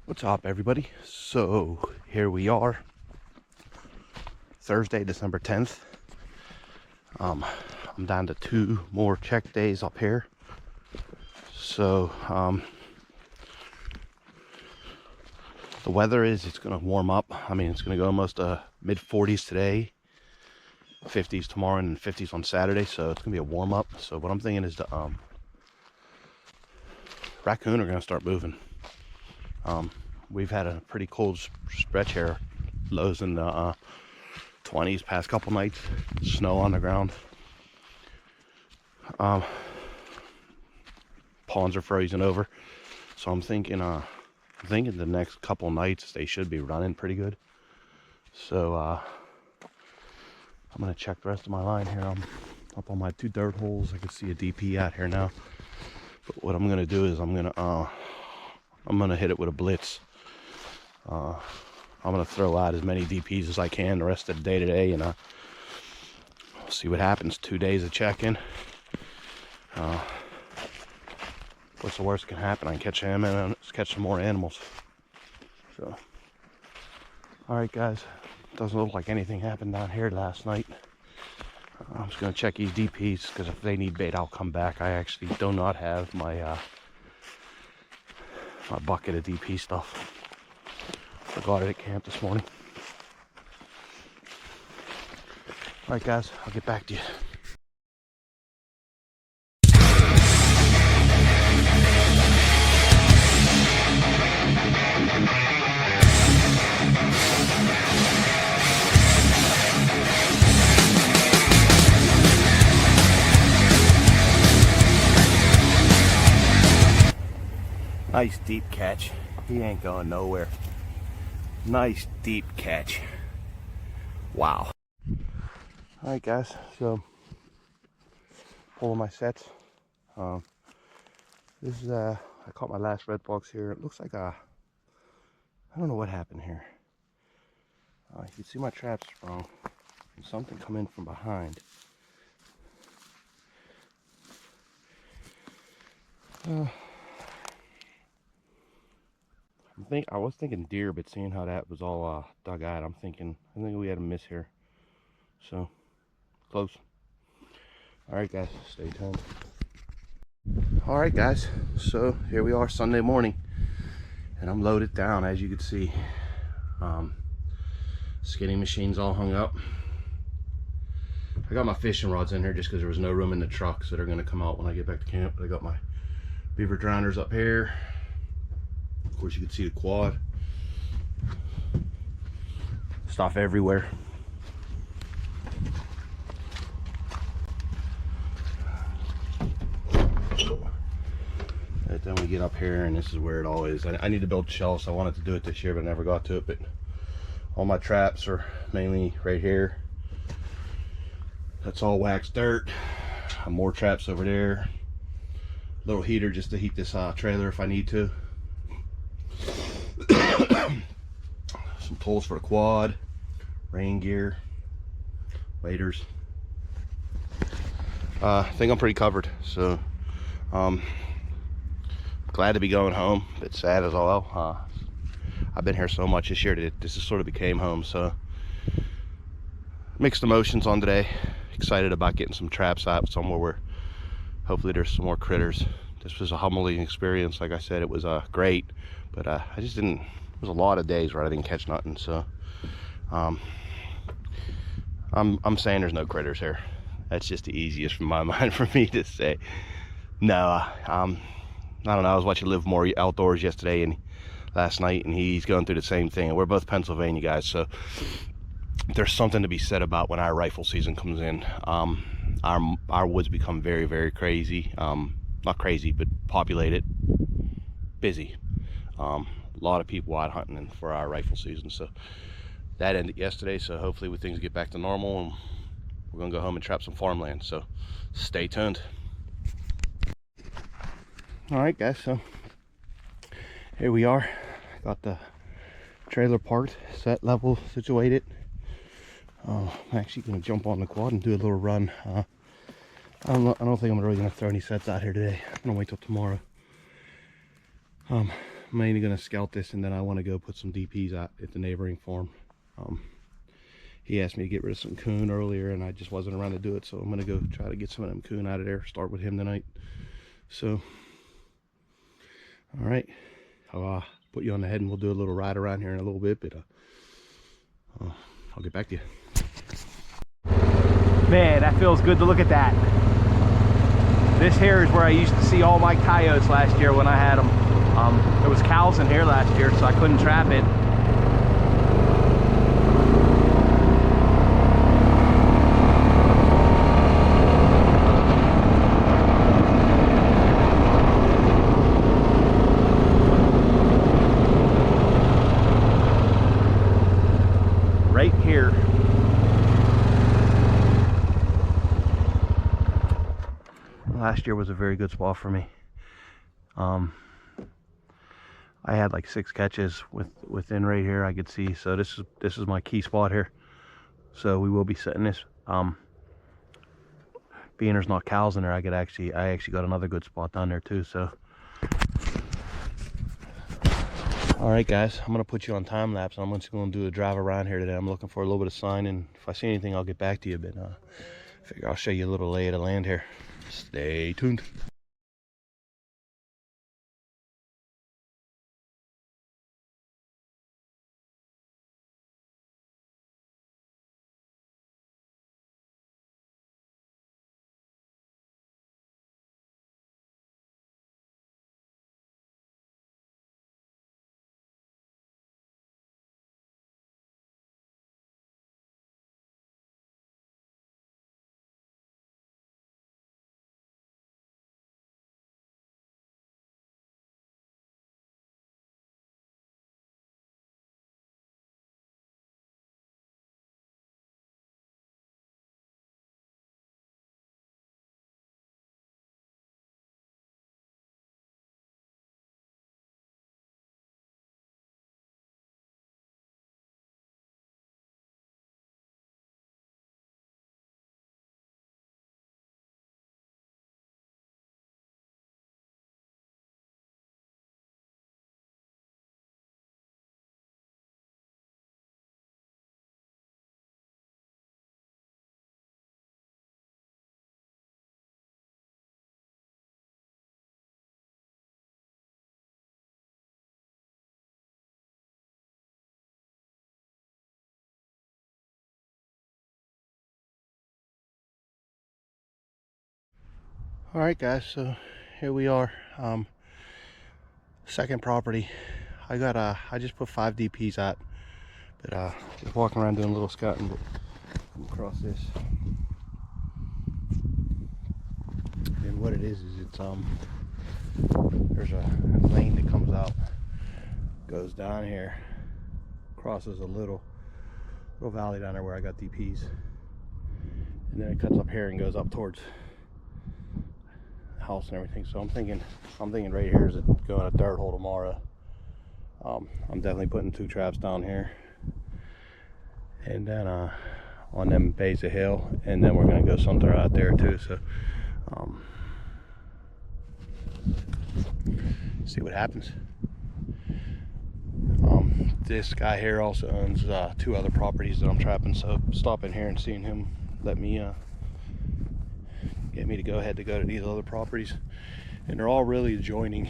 What's up, everybody? So here we are, Thursday, December 10th. I'm down to 2 more check days up here. So the weather it's gonna warm up. I mean, it's gonna go almost mid 40s today, 50s tomorrow, and 50s on Saturday. So it's gonna be a warm up. So what I'm thinking is the raccoon are gonna start moving. We've had a pretty cold stretch here, lows in the 20s past couple nights, snow on the ground. Ponds are frozen over, so I'm thinking the next couple nights they should be running pretty good. So I'm gonna check the rest of my line here. I'm up on my 2 dirt holes. I can see a DP out here now, but what I'm gonna do is I'm gonna hit it with a blitz. I'm gonna throw out as many DPs as I can the rest of the day today, and see what happens. 2 days of checking. What's the worst that can happen? I can catch him and catch some more animals. So, all right, guys. Doesn't look like anything happened down here last night. I'm just gonna check these DPs because if they need bait, I'll come back. I actually do not have my my bucket of DP stuff. Forgot it at camp this morning. All right, guys. I'll get back to you. Nice deep catch. He ain't going nowhere. Nice deep catch. Wow. Alright, guys, so pulling my sets. This is I caught my last red box here. It looks like I don't know what happened here. You can see my trap's wrong. And something come in from behind. I was thinking deer, but seeing how that was all dug out, I think we had a miss here. So close. All right, guys, stay tuned. All right, guys, so here we are Sunday morning, and I'm loaded down, as you can see. Skinning machine's all hung up. I got my fishing rods in here just because there was no room in the truck, so they're going to come out when I get back to camp. I got my beaver drowners up here. Of course, you can see the quad. Stuff everywhere. And then we get up here, and this is where it all is. I need to build shelves. I wanted to do it this year, but I never got to it. But all my traps are mainly right here. That's all waxed dirt. More traps over there. Little heater just to heat this trailer if I need to. Some poles for the quad, rain gear, waders. I think I'm pretty covered, so glad to be going home. A bit sad as well. I've been here so much this year that this has sort of became home, so mixed emotions on today. Excited about getting some traps out somewhere where hopefully there's some more critters. This was a humbling experience. Like I said, it was great, but I just didn't. There was a lot of days where I didn't catch nothing, so I'm saying there's no critters here. That's just the easiest from my mind for me to say. No, I don't know. I was watching Live More Outdoors yesterday and last night, and he's going through the same thing. And we're both Pennsylvania guys, so there's something to be said about when our rifle season comes in. Our woods become very, very crazy. Not crazy, but populated, busy. A lot of people out hunting for our rifle season, so that ended yesterday. So hopefully when things get back to normal, and we're gonna go home and trap some farmland, so stay tuned. All right, guys, so here we are. Got the trailer parked, set, level, situated. I'm actually gonna jump on the quad and do a little run. I don't think I'm really gonna throw any sets out here today. I'm gonna wait till tomorrow. I'm mainly gonna scout this, and then I want to go put some DPs out at the neighboring farm. He asked me to get rid of some coon earlier, and I just wasn't around to do it, so I'm gonna go try to get some of them coon out of there. Start with him tonight. So, all right, I'll put you on the head, and we'll do a little ride around here in a little bit. But I'll get back to you. Man, that feels good to look at that. This here is where I used to see all my coyotes last year when I had them. There was cows in here last year, so I couldn't trap it. Right here. Last year was a very good spot for me. I had like 6 catches within right here I could see, so this is my key spot here. So we will be setting this. Being there's not cows in there, I actually got another good spot down there too. So all right guys, I'm gonna put you on time lapse, and I'm just gonna do a drive around here today. I'm looking for a little bit of sign, and if I see anything I'll get back to you, but figure I'll show you a little lay of the land here. Stay tuned. All right guys, so here we are. Second property. I just put 5 DPs out, but just walking around doing a little scouting, but come across this. And what it is it's there's a lane that comes out, goes down here, crosses a little valley down there where I got DPs, and then it cuts up here and goes up towards the house and everything. So I'm thinking right here is going a dirt hole tomorrow. I'm definitely putting 2 traps down here, and then on them base of hill, and then we're gonna go something out there too. So see what happens. This guy here also owns 2 other properties that I'm trapping, so stopping here and seeing him let me get me to go ahead to go to these other properties, and they're all really adjoining.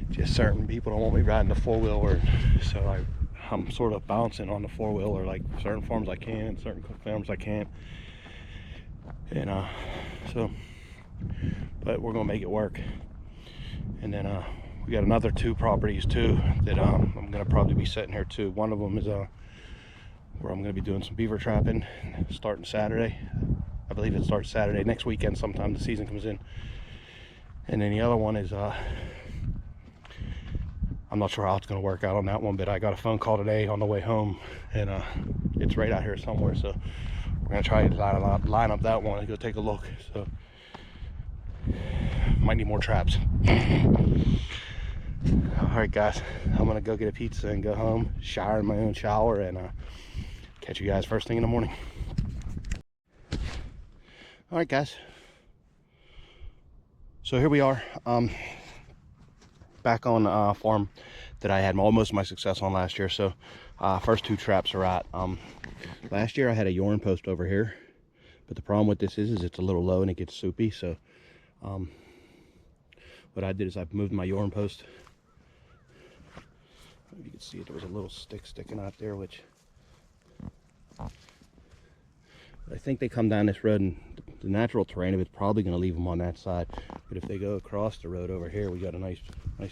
Just certain people don't want me riding the 4-wheeler, so I'm sort of bouncing on the 4-wheeler. Like certain farms I can, and certain farms I can't, and so, but we're gonna make it work. And then we got another 2 properties too that I'm gonna probably be setting here too. One of them is where I'm gonna be doing some beaver trapping starting Saturday. I believe it starts Saturday, next weekend sometime the season comes in. And then the other one is I'm not sure how it's going to work out on that one, but I got a phone call today on the way home, and it's right out here somewhere, so we're going to try to line up that one and go take a look. So might need more traps. Alright guys, I'm going to go get a pizza and go home, shower in my own shower, and catch you guys first thing in the morning. Alright guys, so here we are. back on farm that I had most of my success on last year. So first 2 traps are out. Last year I had a yarn post over here, but the problem with this is it's a little low and it gets soupy. So what I did is I moved my yarn post. If you can see it, there was a little stick sticking out there, which I think they come down this road, and the natural terrain of it's probably going to leave them on that side. But if they go across the road over here, we got a nice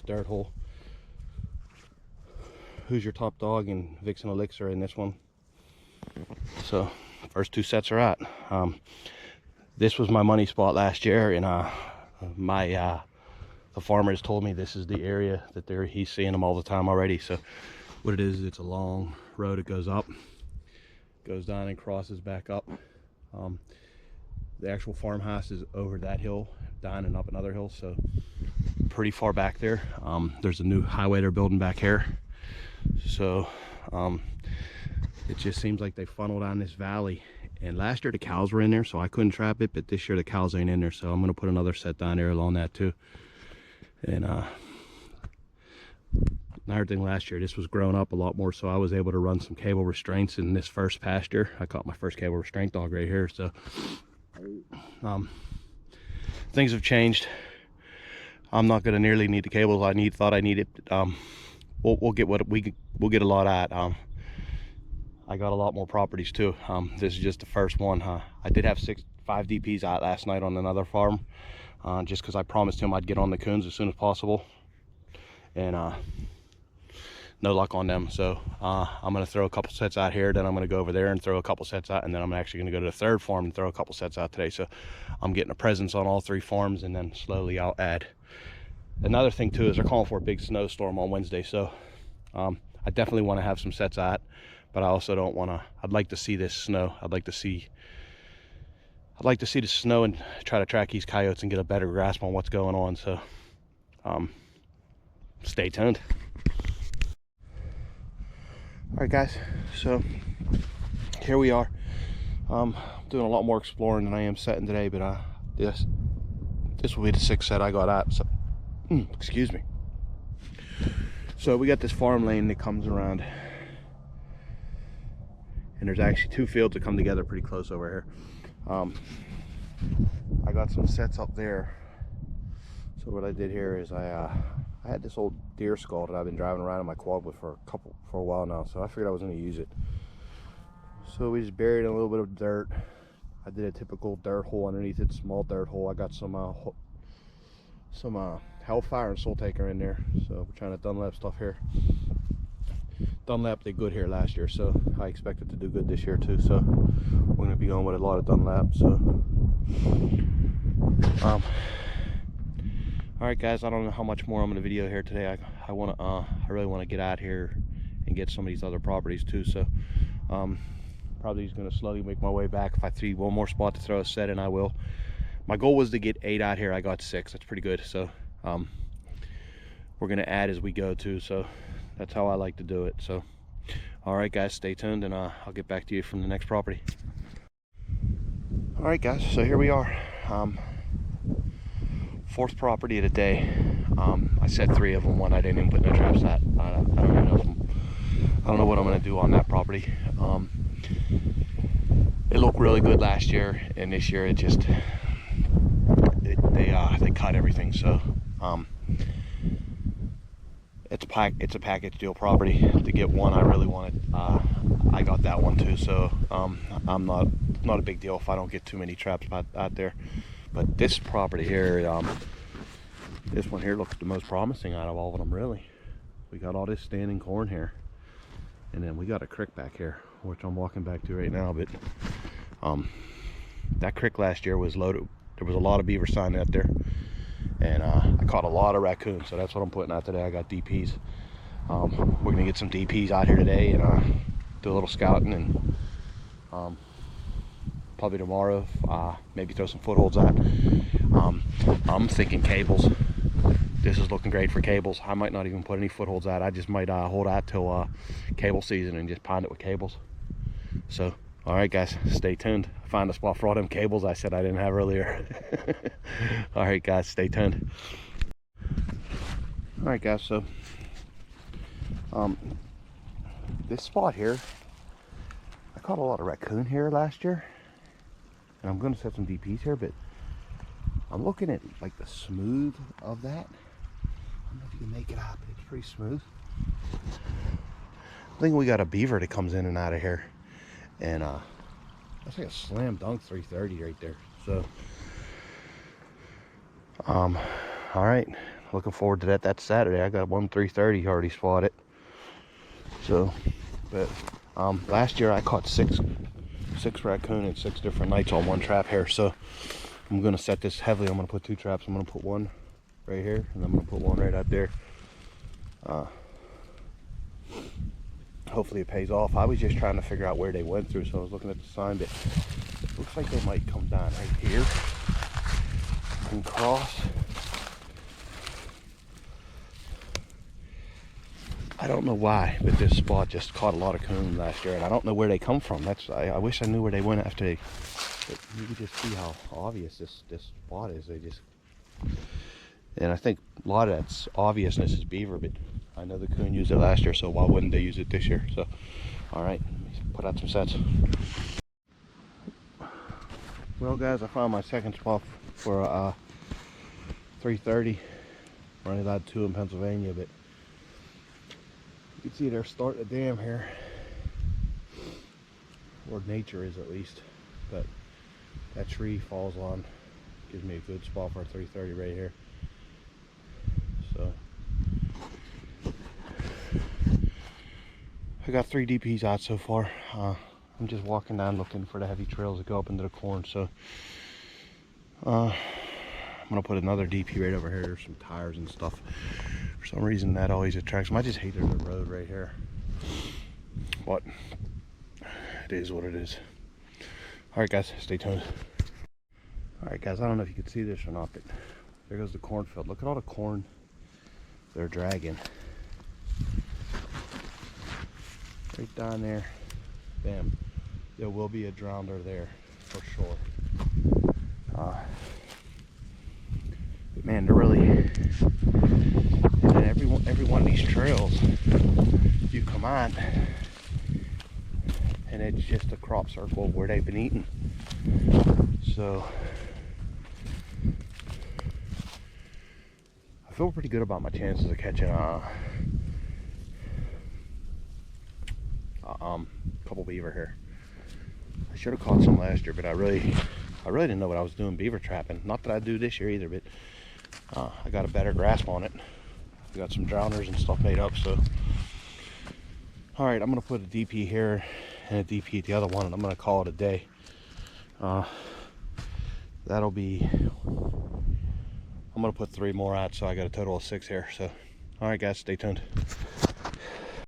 dirt hole. Who's Your Top Dog and Vixen Elixir in this one. So first 2 sets are out. This was my money spot last year, and the farmers told me this is the area that he's seeing them all the time already. So what it is, it's a long road. It goes up, goes down and crosses back up. The actual farmhouse is over that hill, down and up another hill, so pretty far back there. There's a new highway they're building back here, so it just seems like they funnel down this valley. And last year the cows were in there, so I couldn't trap it, but this year the cows ain't in there, so I'm gonna put another set down there along that too. And another thing, last year this was grown up a lot more, so I was able to run some cable restraints in this first pasture. I caught my first cable restraint dog right here. So things have changed. I'm not going to nearly need the cables I thought I needed. We'll get we'll get a lot out. I got a lot more properties too. This is just the first one. I did have 5 DPs out last night on another farm, just because I promised him I'd get on the coons as soon as possible, and no luck on them. So I'm going to throw a couple sets out here, then I'm going to go over there and throw a couple sets out, and then I'm actually going to go to the 3rd farm and throw a couple sets out today. So I'm getting a presence on all 3 farms, and then slowly I'll add. Another thing too is they're calling for a big snowstorm on Wednesday, so I definitely want to have some sets out, but I also don't want to. I'd like to see this snow. I'd like to see the snow and try to track these coyotes and get a better grasp on what's going on. So stay tuned. All right guys, so here we are. Doing a lot more exploring than I am setting today, but this will be the 6th set I got out. So excuse me. So we got this farm lane that comes around, and there's actually 2 fields that come together pretty close over here. I got some sets up there. So what I did here is I had this old deer skull that I've been driving around in my quad with for a while now, so I figured I was going to use it. So we just buried a little bit of dirt. I did a typical dirt hole underneath it, small dirt hole. I got some Hellfire and Soul Taker in there, so we're trying to Dunlap stuff here. Dunlap did good here last year, so I expect it to do good this year too. So we're going to be going with a lot of Dunlap. So all right guys, I don't know how much more I'm going to video here today. I really want to get out here and get some of these other properties too. So probably just going to slowly make my way back. If I see one more spot to throw a set in, I will. My goal was to get 8 out here. I got 6. That's pretty good. So we're going to add as we go too. So that's how I like to do it. So all right guys, stay tuned, and I'll get back to you from the next property. All right guys, so here we are. 4th property of the day. I set 3 of them. One I didn't even put no traps at. I don't even know I don't know what I'm going to do on that property. It looked really good last year, and this year it just they cut everything. So it's a package deal property. To get one I really wanted, I got that one too. So I'm not a big deal if I don't get too many traps out there. But this property here, this one here looks the most promising out of all of them, really. We got all this standing corn here, and then we got a creek back here, which I'm walking back to right now. But that creek last year was loaded. There was a lot of beaver sign out there, and I caught a lot of raccoons. So that's what I'm putting out today. I got DPs. We're gonna get some DPs out here today and do a little scouting, and probably tomorrow maybe throw some footholds out. I'm thinking cables. This is looking great for cables. I might not even put any footholds out. I just might hold out till cable season and just pound it with cables. So all right guys, stay tuned. Find a spot for all them cables I said I didn't have earlier. All right guys, stay tuned. All right, guys. So, this spot here, I caught a lot of raccoon here last year, and I'm going to set some DPs here, but I'm looking at like the smooth of that. I don't know if you can make it out, but it's pretty smooth. I think we got a beaver that comes in and out of here, and that's like a slam dunk 330 right there. So, all right, looking forward to that. That's Saturday. I got one 330 already spotted. So, but last year I caught six raccoon in 6 different nights on one trap here. So I'm gonna set this heavily. I'm gonna put 2 traps. I'm gonna put one right here, and I'm gonna put one right out there. Hopefully it pays off. I was just trying to figure out where they went through, so I was looking at the sign, but it looks like they might come down right here and cross. I don't know why, but this spot just caught a lot of coon last year, and I don't know where they come from. I wish I knew where they went after they. But you can just see how obvious this spot is. And I think a lot of that's obviousness is beaver, but I know the coon used it last year, so why wouldn't they use it this year? So, all right, put out some sets. Well, guys, I found my second spot for 330. We're only allowed 2 in Pennsylvania, but you can see they're starting a dam here, or nature is at least. But that tree falls on, gives me a good spot for a 330 right here. So I got 3 DPs out so far. I'm just walking down looking for the heavy trails that go up into the corn. So I'm gonna put another DP right over here. There's some tires and stuff. For some reason that always attracts them. I just hate the road right here, but it is what it is. All right, guys, stay tuned. All right, guys, I don't know if you can see this or not, but there goes the cornfield. Look at all the corn they're dragging. Right down there, bam. There will be a drowner there for sure. But man, they're really, and every one of these trails you come on, and it's just a crop circle where they've been eating. So I feel pretty good about my chances of catching a couple beaver here. I should have caught some last year, but I really didn't know what I was doing beaver trapping. Not that I do this year either, but I got a better grasp on it. I got some drowners and stuff made up. So all right, I'm gonna put a DP here and a DP at the other one, and I'm gonna call it a day. That'll be, I'm gonna put 3 more out, so I got a total of 6 here. So all right, guys, stay tuned.